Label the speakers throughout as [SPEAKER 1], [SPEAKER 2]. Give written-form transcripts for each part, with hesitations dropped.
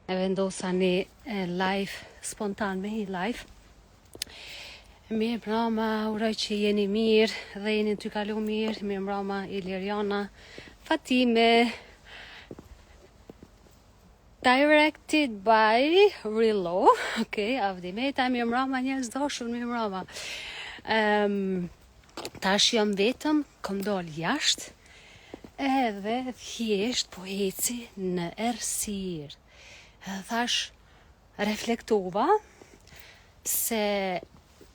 [SPEAKER 1] e vendosa një live, spontan me një live. Mirë mbrëma, uroj që jeni mirë dhe jeni të kalu mirë. Mirë mbrëma, Iliriana, Fatime. Directed by Rilo. Okay, Avdimeta, mirë mbrëma, njerëz dashur, mirë mbrëma. Tash jam vetëm, kom dal jashtë, edhe thjesht po eci në errësirë. Thash, reflektova se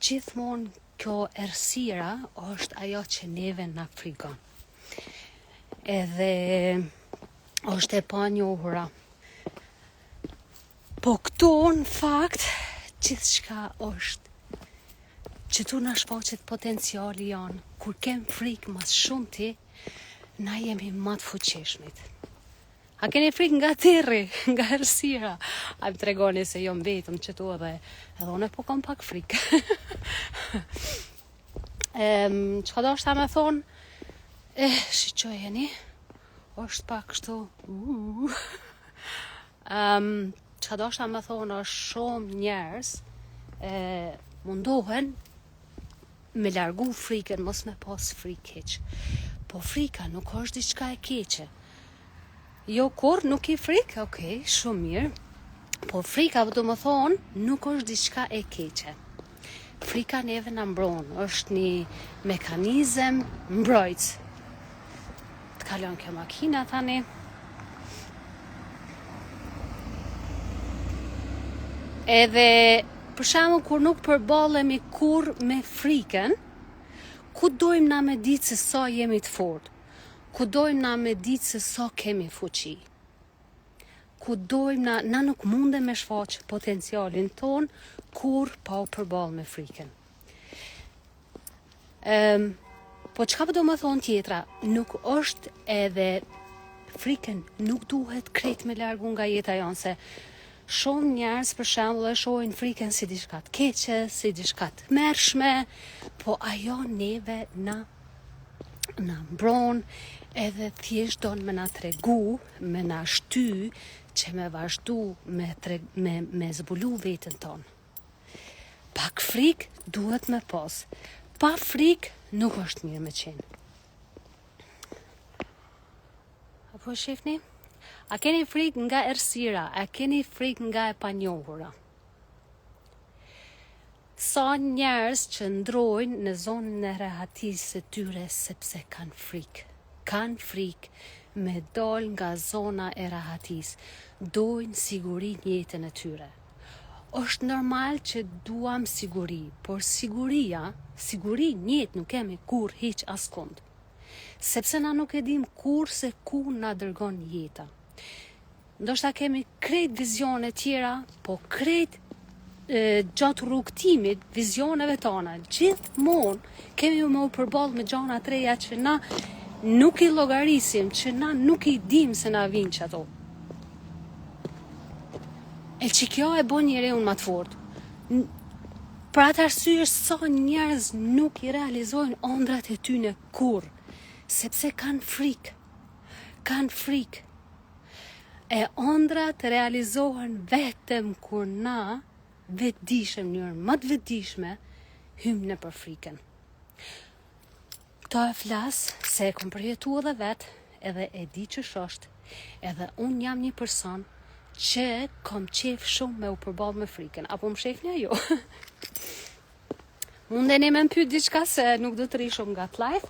[SPEAKER 1] gjithmonë kjo errësira është ajo që neve na frikon. Edhe është e panjohura. Po këtu në fakt gjithçka është që tu na shfaqet potenciali janë. Kur kem frikë mas shumë ti, na jemi më të fuqishmit. A keni frikë nga terri, nga errësira? A më tregoni se jom vetëm që tu edhe unë po kam pak frikë. Çka do shta me thonë? Shiqojeni, është pak kështu. Çka do shta me thonë është shumë njerëz mundohen me largu frikën, mos me pas frikë hiç. Po frika nuk është diçka e keqe. Jo kur nuk i frikë, okay, shumë mirë. Po frika do më thonë nuk është diçka e keqe. Frika neve na mbron, është një mekanizëm mbrojtës. Të kalon kjo makina tani. Edhe për shembull kur nuk përballemi kur me frikën, ku dojmë na me ditë se sa jemi të fortë? Ku dojmë na me ditë se sa kemi fuqi? Ku dojmë na nuk mundem me shfaq potencialin ton kur pa u përballë me frikën. Po çka po do më thonë tjetra? Nuk është edhe frikën nuk duhet krejt me largu nga jeta jonë, se shumë njerëz për shembull e shohin frikën si diçka të keqe, si diçka të mërshme, po ajo neve na mbron, edhe thjesht don me na tregu, me na shty, që me vazhdu me zbulu vetën tonë. Pak frikë duhet me pas. Pa frikë nuk është mirë me qenë. Apo shifni? A keni frikë nga errësira? A keni frikë nga e panjohura? Sa njerëz që ndrojnë në zonën e rehatisë së tyre sepse kanë frikë. Kanë frikë me dal nga zona e rehatisë. Dojnë siguri në jetën e tyre. Është normal që duam siguri, por siguri në jetë nuk kemi kur hiç askund. Sepse na nuk e dim kur se ku na dërgon jeta. Ndoshta kemi krejt vizione tjera, po krejt gjatë rrugtimit, vizioneve tona, gjithmonë kemi më përballë me gjëra të reja që na nuk i llogarisim, që na nuk i dim se na vinë që ato. E që kjo e bon njeriu më të fortë. Për atë arsye sa njerëz nuk i realizojnë ëndrat e tyre kurrë, sepse kanë frikë. Kanë frikë. E ëndrat realizohen vetëm kur na vetëdijshëm në mënyrë më të vetëdijshme hym në për frikën. Këto e flas se e kom përjetuar edhe vetë, edhe e di që është, edhe unë jam një person që kom qef shumë me u përballë me frikën. Apo më shefni ajo? Mundeni me më pyet diçka se nuk do të rri shumë nga të live,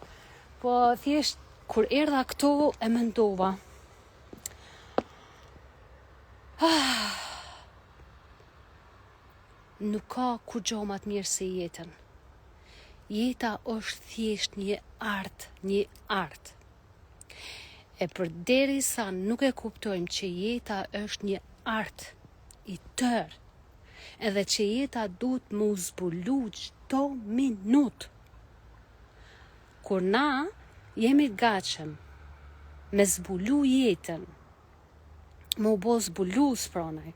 [SPEAKER 1] po thjesht kur erdha këtu e mendova. Nuk ka kur gjo më të mirë se jetën. Jeta është thjesht një art. E përderisa nuk e kuptojmë që jeta është një art i tërë, edhe që jeta duhet më zbulu çdo minutë. Kur na jemi gatshëm me zbulu jetën, më u bo zbulues pronaj,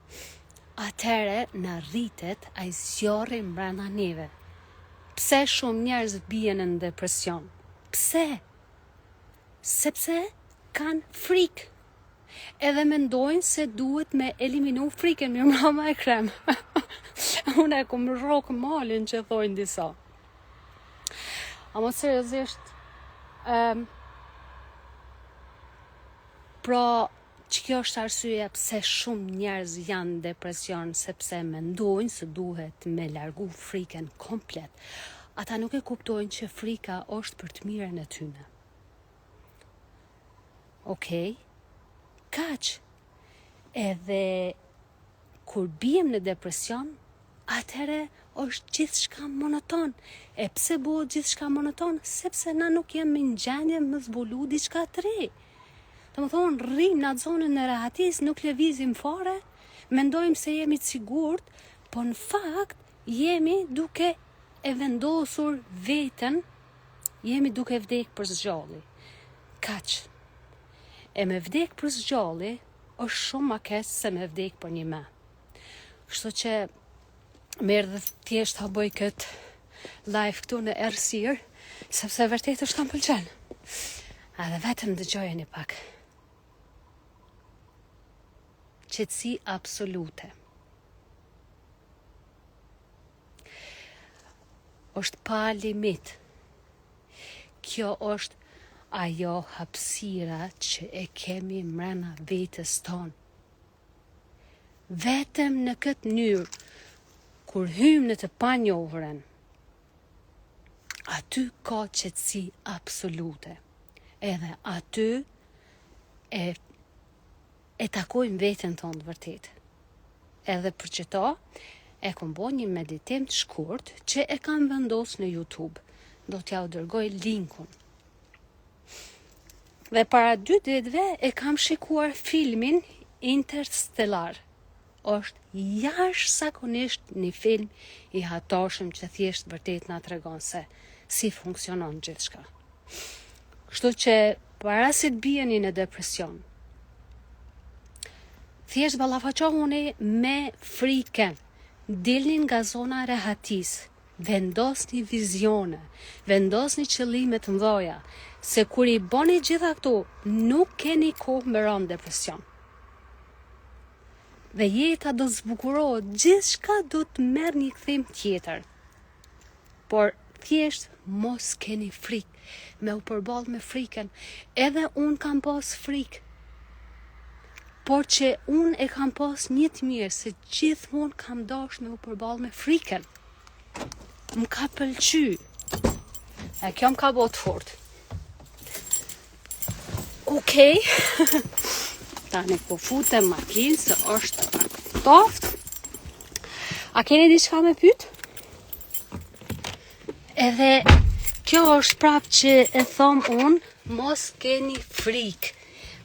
[SPEAKER 1] atëre në rritet ai zjarri mbrana neve. Pse shumë njerëz bien në depresion? Pse? Sepse kanë frikë. edhe mendojnë se duhet me eliminu frikën, mirë mbrëma e krem. Unë e kom rrok malin që thojnë disa. Amo seriozisht, pra që kjo është arsyeja pse shumë njerëz janë depresion, sepse mendojnë se duhet me largu frikën komplet. Ata nuk e kuptojnë që frika është për të mirën e tyne. Okej? Kaq. Edhe kur bijem në depresion, atëherë është gjithçka monoton. E pse bëhet gjithçka monoton? Sepse na nuk jemi në gjendje me zbulu diçka të re. Domethënë, rrim në atë zonën e rahatis, nuk lëvizim fare, mendojmë se jemi të sigurt, po në fakt jemi duke e vendosur veten, jemi duke vdek për zgjalli. Kaq. E me vdek për zgjalli është shumë më keq se me vdek për një me. Kështu që merr dhe thjesht ta bëj kët live këtu në Errësirë, sepse vërtet është kam pëlqen. Edhe vetëm dëgjojeni pak. Qetësi absolute. Është pa limit. Kjo është ajo hapësira që e kemi mrena vetes tonë. Vetëm në këtë mënyrë, kur hym në të panjohurën, aty ka qetësi absolute. Edhe aty e takojmë veten tonë të vërtet. Edhe për çeto, e kom bo një meditim të shkurt që e kam vendos në YouTube. Do t'ja u dërgoj linkun. Dhe para 2 ditëve e kam shikuar filmin Interstellar. Është jashtëzakonisht një film i hatashëm që thjesht vërtet na tregon se si funksionon gjithçka. Kështu që para se të bijeni në depresion, thjesht ballafaqohuni me frikën. Dilni nga zona e rehatis, vendosni vizione, vendosni qëllime të mëdha, se kur i bëni gjitha këto, nuk keni kohë me rënë depresion. Dhe jeta do zbukurohet, gjithçka do të merr një kthim tjetër. Por thjesht mos keni frikë, me u përballë me frikën. Edhe unë kam pas frikë. Por që unë e kam pas një të mirë, se gjithmonë kam dashur me u përballë me frikën. Më ka pëlqy. E kjo më ka bot fort. Okej. Tani po futem makinë se është toft. A keni diçka me pyet? Edhe kjo është prapë që e thom unë, mos keni frikë.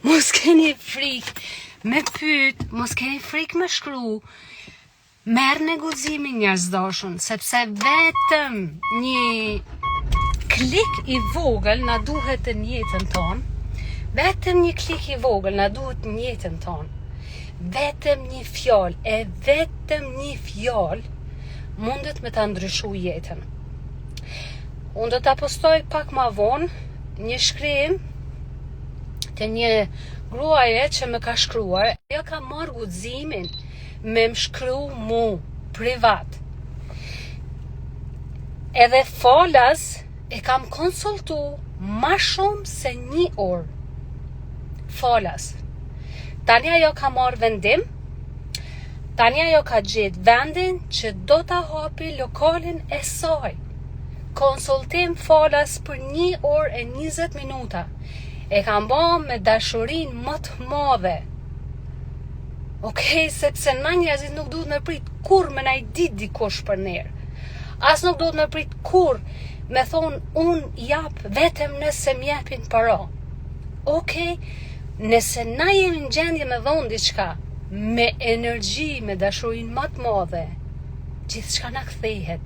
[SPEAKER 1] Mos keni frikë me pyet, mos keni frikë me shkru. Merr në guximin njerëzdashun, sepse vetëm një klik i vogël na duhet në jetën tonë. Vetëm një klik i vogël na duhet në jetën tonë. Vetëm një fjalë, e vetëm një fjalë mundet me ta ndryshu jetën. Unë do ta postoj pak ma vonë një shkrim të një gruaje që më ka shkruar. Ajo ka marrë guximin me më shkru mu privat. Edhe falas e kam konsultu ma shumë se 1 orë. Falas. Tani ajo ka marrë vendim, tani ajo ka gjetë vendin që do ta hapi lokalin e saj. Konsultim falas për 1 orë e 20 minuta. E kam ba me dashurin më të madhe. Okej, sepse na njerëzit nuk duhet me prit kur me na i dit dikush për nerë. As nuk duhet me prit kur me thonë unë jap vetëm nëse m'japin para. Okej, nëse na jemi në gjendje me dhonë diçka, me energji, me dashurin më të madhe, gjithçka na kthehet.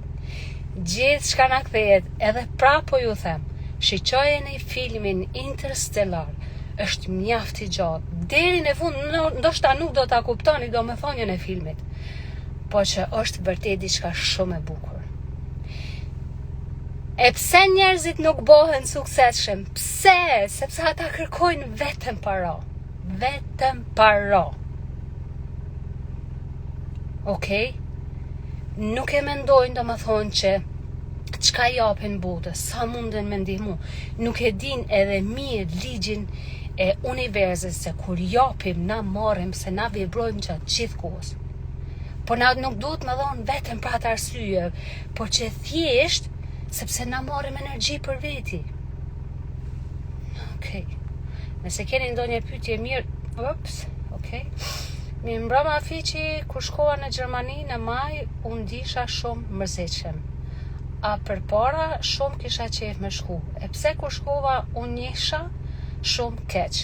[SPEAKER 1] Gjithçka na kthehet, edhe prapo ju them. Shiqojeni filmin Interstellar, është mjaft i gjatë. Deri në fund, ndoshta nuk do ta kuptoni domethënien e filmit, po që është vërtet diçka shumë e bukur. E pse njerëzit nuk bëhen suksesshëm? Pse? Sepse ata kërkojnë vetëm para. vetëm para. Okej? Nuk e mendojnë domethënë që çka japin botës, sa munden me ndihmu. Nuk e din edhe mirë ligjin e universit se kur japim na marrim se na vibrojmë gjatë gjithë kohës. Por na nuk duhet më dhonë vetëm për atë arsye, por që thjesht sepse na marrim energji për veti. Okej. Nëse keni ndonjë pyetje mirë, okej. Mi mbroma fiqi, kur shkova në Gjermani në maj, unë disha shumë mërzitshëm. A përpara shumë kisha qef me shku. E pse kur shkova unë njësha shumë keq.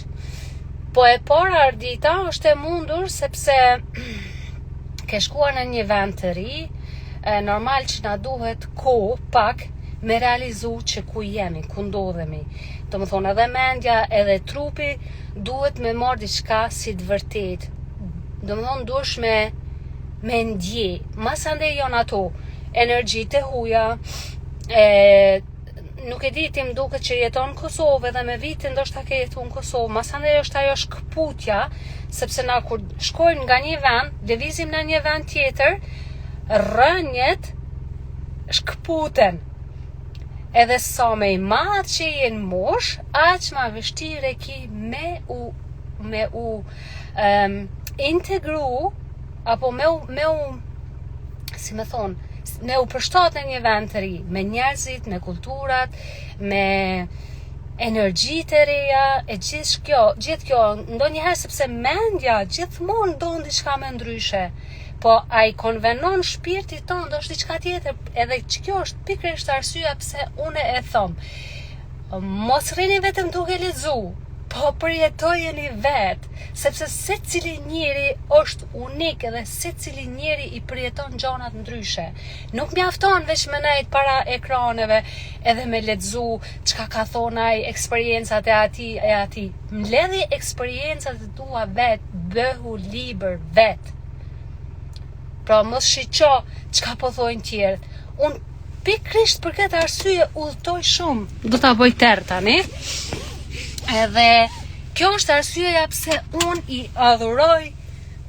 [SPEAKER 1] Po e para ardita është e mundur sepse ke shkuar në një vend të ri, normal që na duhet kohë pak me realizu që ku jemi, ku ndodhemi. Do më thonë edhe mendja, edhe trupi duhet me marrë diçka si të vërtet. Do më thonë dush me ndje. Mas ande janë ato energjit e huja, nuk e di ti më duket që jeton në Kosovë dhe me vitin ndoshta ke jetu në Kosovë. Mas ande është ajo shkëputja, sepse na kur shkojmë nga një vend, lëvizim në një vend tjetër, rënjet shkëputen. Edhe sa me i madh që jenë mosh, aq ma vështirë ki me u integru, apo me u si me thonë, me u përshtat në një vend të ri, me njerëzit, me kulturat, me energjit e reja, e gjithë kjo, ndonjëherë sepse mendja gjithmonë don diçka më ndryshe. Po ai konvenon shpirtit tonë, do është diçka tjetër, edhe që kjo është pikërisht arsyeja pse unë e them. Mos rrini vetëm duke lexu, po përjetojeni vetë, sepse secili njeri është unik edhe secili njeri i përjeton gjanat ndryshe. Nuk mjafton veç me nejt para ekraneve edhe me lexu çka ka thonë ai, eksperiencat e ati. Mbledhi eksperiencat e tua vetë, bëhu libër vetë. Pra mos shiqo çka po thojnë tjerët. Unë pikrisht për këtë arsye udhtoj shumë. Do ta bëj tërë tani. Edhe kjo është arsyeja pse unë i adhuroj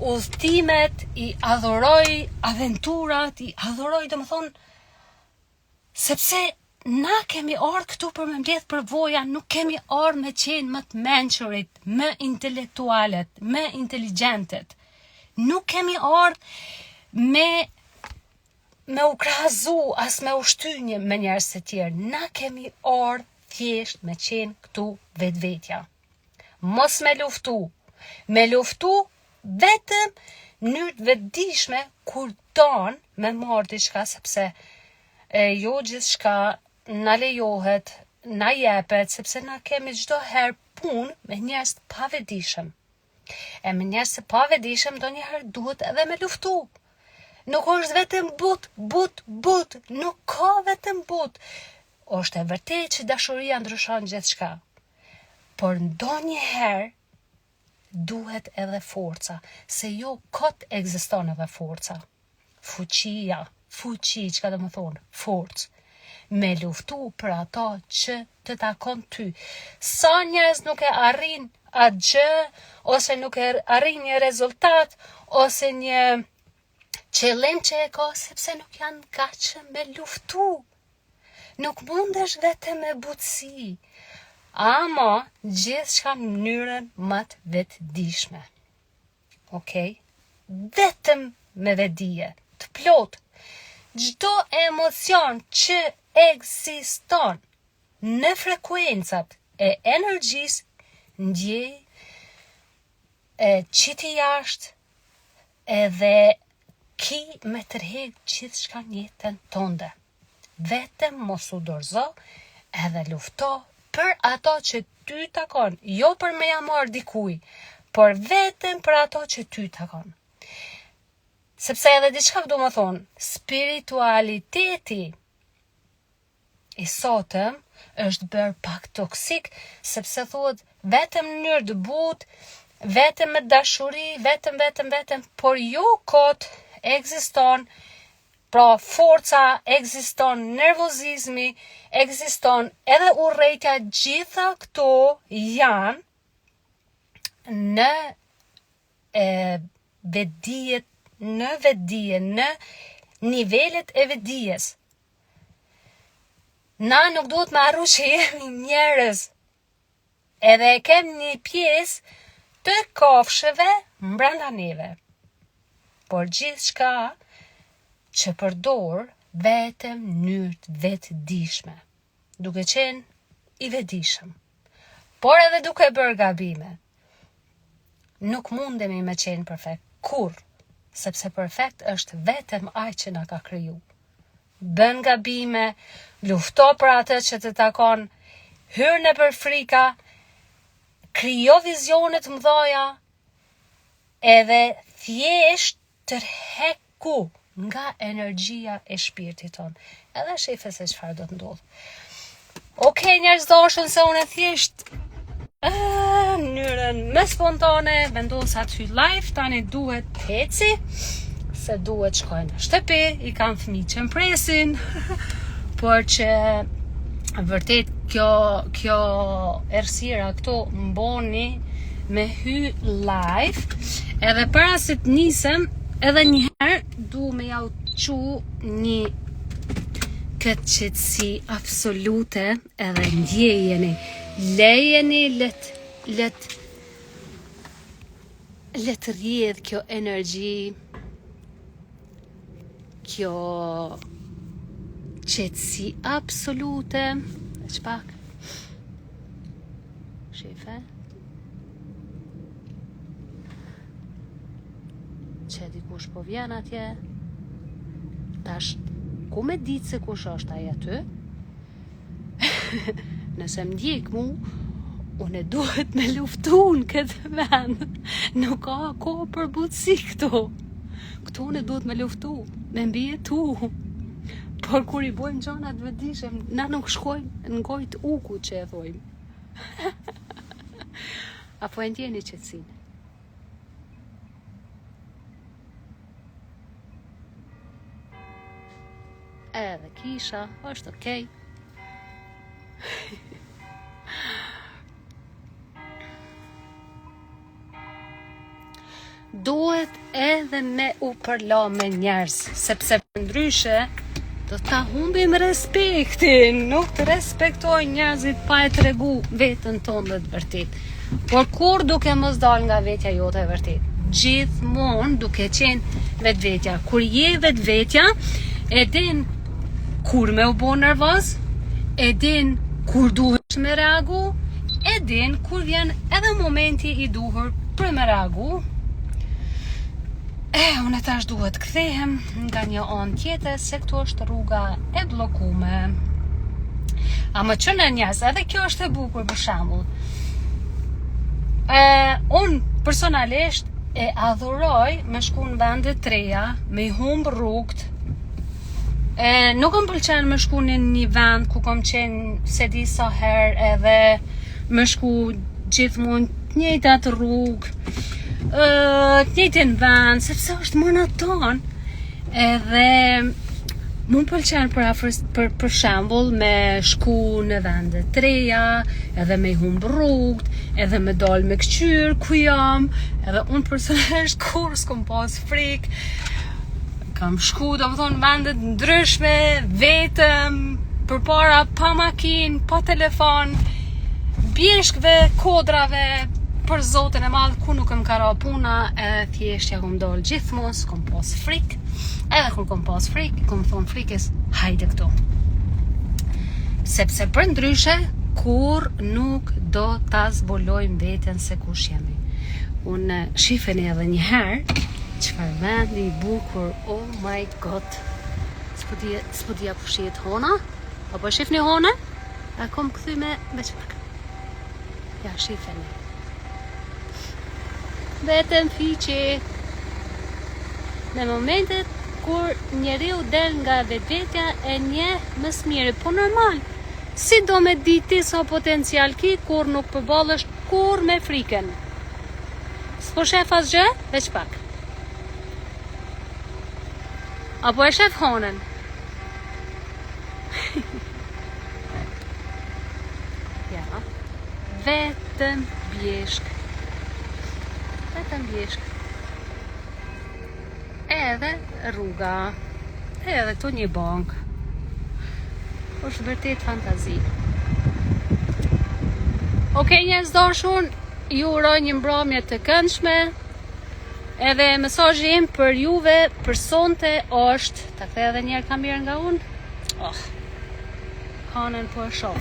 [SPEAKER 1] udhtimet, i adhuroj aventurat, i adhuroj domethënë sepse na kemi ardhur këtu për me mbledh përvoja, nuk kemi ardhur me qenë më të mençurit, më intelektualet, më inteligentet. Nuk kemi ardhur me u krahazu, as me u shtynie me njerëz të tjerë. Na kemi ardhur thjesht me qenë këtu vetvetja. Mos me luftu. Me luftu vetëm në vetëdijshme kur don me marrë diçka, sepse jo gjithçka na lejohet, na jepet, sepse na kemi çdo herë punë me njerëz të pavetëdijshëm. E me njerëz të pavetëdijshëm ndonjëherë duhet edhe me luftu. Nuk është vetëm but, nuk ka vetëm but. Është e vërtet që dashuria ndryshon gjithçka. Por ndonjëherë duhet edhe forca, se jo kot ekziston edhe forca. Fuqi, çka do të thonë, forcë. Me luftu për ato që të takon ty. Sa njerëz nuk e arrin atë gjë, ose nuk e arrin një rezultat, ose një qëllim që e ka, sepse nuk janë gatshëm me luftu. Nuk mundesh vetëm me butësi, ama gjithçka në mënyrën më të vetëdijshme. Okej? Vetëm me vetdije, të plot. Çdo emocion që ekziston në frekuencat e energjisë, ndjej, qiti jashtë, edhe ki me tërheq gjithçka në jetën tënde. Vetëm mos u dorëzo edhe lufto për ato që ty takon, jo për me ja marrë dikuj, por vetëm për ato që ty takon. Sepse edhe diçka do më thonë, spiritualiteti i sotëm është bërë pak toksik, sepse thuhet vetëm në mënyrë të butë, vetëm me dashuri, vetëm, por jo kot ekziston, pra forca, ekziston nervozizmi, ekziston edhe urrejtja, gjitha këto janë në vetdijet, në nivelet e vetdijes. Na nuk duhet me arru që jemi njerëz. Edhe e kem një pjesë të kafshëve mbranda neve. Por gjithçka që përdor vetëm mënyrë vetëdijshme, duke qenë i vetëdijshëm. Por edhe duke bërë gabime. Nuk mundemi me qenë perfekt, kur, sepse perfekt është vetëm ai që na ka kriju. Bën gabime, lufto për atë që të takon, hyr nëpër frika, krijo vizione të mëdha, edhe thjesht tërheku nga energjia e shpirtit ton. Edhe shife se çfarë do të ndodh. Okej, njerëz dashur, se unë thjesht mënyrën më spontane vendosa të hyj live, tani duhet të eci, se duhet shkoj në shtëpi, i kam fëmijë që më presin, por që vërtet kjo errësira këto mboni me hy live, edhe para se të nisem, edhe një herë du me jau qu një këtë qetësi absolute, edhe ndjejeni, lejeni let rjedh kjo energji, kjo qetësi absolute, që pak, shife, që dikush po vjen atje, tash, ku me ditë se kush është ai aty? Nëse më ndjek mu, unë duhet me luftu në këtë vend. Nuk ka kohë për butësi këtu. Këtu unë duhet me luftu, me mbijetu. Por kur i bojmë gjonat vetëdijshëm, na nuk shkojmë në gojët uku që e thojmë. Apo e ndjeni qetësinë? Edhe kisha, është okej. Duhet edhe me u përla me njerëz, sepse ndryshe do ta humbim respektin, nuk të respektoj njerëzit pa e tregu vetën tonë dhe të vërtet. Por kur duke mos dal nga vetja jote e vërtet? Gjithmonë duke qenë vetvetja. Kur je vetvetja, e din kur me u bo nervoz, e din kur duhesh me reagu, e din kur vjen edhe momenti i duhur për me reagu. Unë tash duhet kthehem nga një anë tjetër, se këtu është rruga e bllokume. A më çon njerëz, edhe kjo është e bukur për shembull. Unë personalisht e adhuroj me shku në vende të reja, me i humb rrugt. Nuk më pëlqen me shku në një vend ku kam qenë se di sa herë, edhe me shku gjithmonë të njëjtat rrugë, të njëjtin vend, sepse është monoton. Edhe më pëlqen për shembull me shku në vende të reja, edhe me i humb rrugt, edhe me dal me kqyr ku jam, edhe unë personalisht kur s'kom pas frikë. Kam shku, do më thonë, vendet ndryshme, vetëm, përpara, pa makinë, pa telefon, bjeshkve, kodrave, për Zotin e madh, ku nuk më ka ra puna, edhe thjesht ja kom dal gjithmonë, s'kom pas frikë, edhe kur kom pas frikë, kom thonë frikës, hajde këtu. Sepse për ndryshe, kur nuk do ta zbulojmë veten se kush jemi. Unë shifeni edhe një herë, çfarë vendi i bukur, oh my god. S'po dia po shihet hona? Apo shifni hona? A kom kthy me çfarë? Ja, shifeni. Vetëm fiqi. Në momentet kur njeriu del nga vetvetja e njeh më së miri, po normal. Si do me diti sa potencial ki kur nuk përballesh kur me frikën. S'po shef asgjë, veç pak. Apo e shef honën? Ja. Vetëm bjeshk. Vetëm bjeshk. Edhe rruga. Edhe këtu një bank. Është vërtet fantazi. Okej, njerëz dashur, ju uroj një mbrëmje të këndshme. Edhe mesazhi im për juve për sonte është, ta kthe edhe një herë kamerën nga unë. Hanën po e shoh.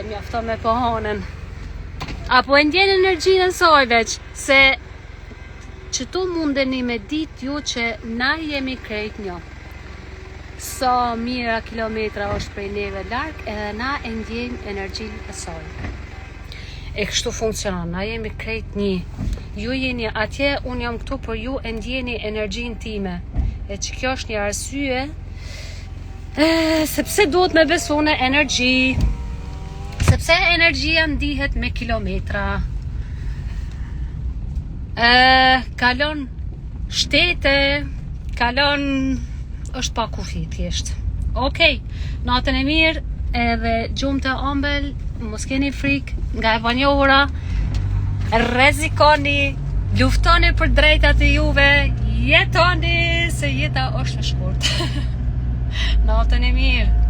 [SPEAKER 1] Mjafton me po hanën. Apo e ndjen energjinë e saj veç, se çtu mundeni me ditë ju që na jemi krejt një. Sa mira kilometra është prej neve larg, edhe na e ndjejmë energjinë e saj. E kështu funksionon, na jemi krejt një. Ju jeni atje, unë jam këtu, për ju e ndjeni energjinë time. E që kjo është një arsye, sepse duhet me besu në energji. Sepse energjia ndihet me kilometra. Kalon shtete, kalon është pa kufi thjesht. Okej, natën e mirë, edhe gjumë të ëmbël, mos keni frikë nga e panjohura, rrezikoni, luftoni për drejtat e juve, jetoni se jeta është e shkurtë. Natën e mirë.